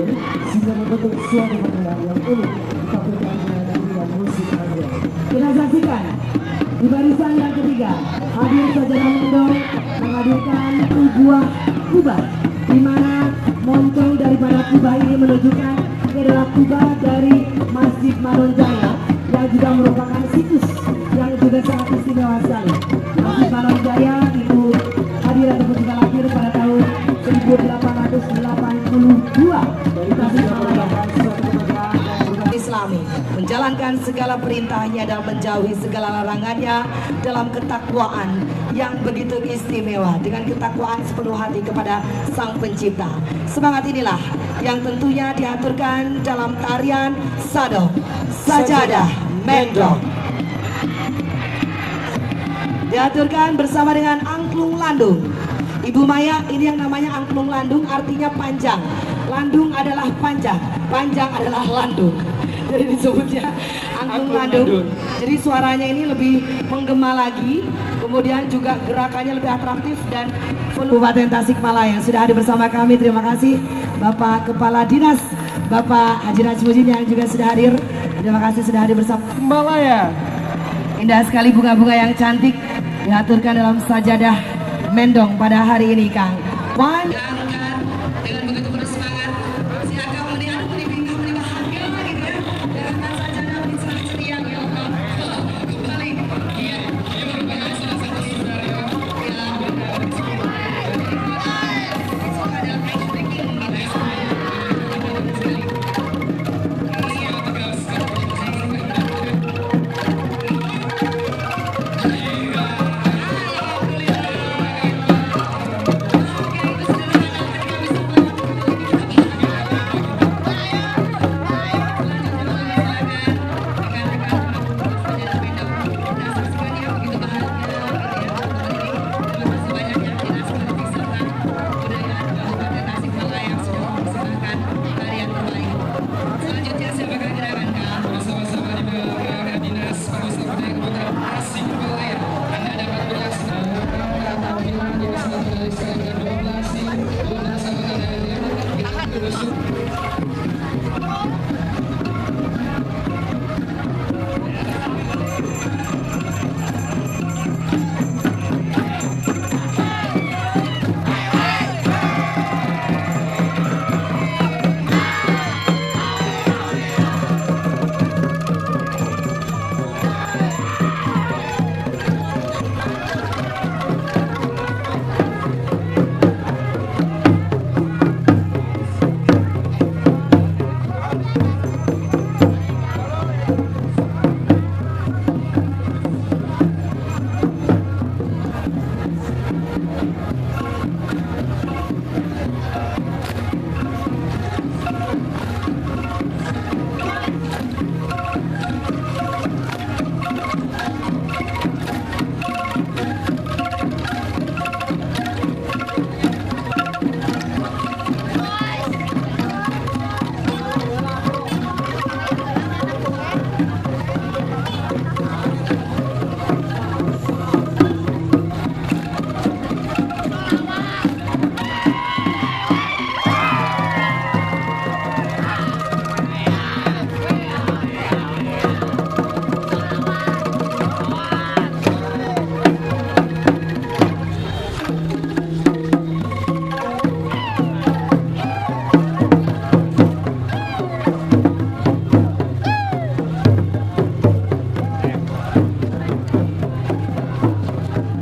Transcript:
hadir sehingga membentuk suatu permainan yang unik ditampilkannya dari musik Asia. Kita saksikan di barisan yang ketiga hadir Sajadah Mendong menghadirkan buah kubah, di mana moncong daripada kubah ini menunjukkan ini adalah kubah dari Masjid Manonjaya yang juga merupakan situs yang juga sangat istimewa sekali. Masjid Manonjaya itu hadir ataupun juga lahir pada tahun 1882 dari Tasikmalaya. Islami menjalankan segala perintahnya dan menjauhi segala larangannya dalam ketakwaan yang begitu istimewa, dengan ketakwaan sepenuh hati kepada Sang Pencipta. Semangat inilah yang tentunya diaturkan dalam tarian Sado Sajadah Mendong, diaturkan bersama dengan Angklung Landung. Ibu Maya, ini yang namanya Angklung Landung artinya panjang. Landung adalah panjang, panjang adalah landung. Jadi disebutnya Angklung Landung. Jadi suaranya ini lebih menggema lagi, kemudian juga gerakannya lebih atraktif dan Kabupaten Tasikmalaya yang sudah hadir bersama kami. Terima kasih Bapak Kepala Dinas, Bapak Haji Najmudin yang juga sudah hadir. Terima kasih sudah hadir bersama Malaya. Indah sekali bunga-bunga yang cantik diaturkan dalam Sajadah Mendong pada hari ini, Kang.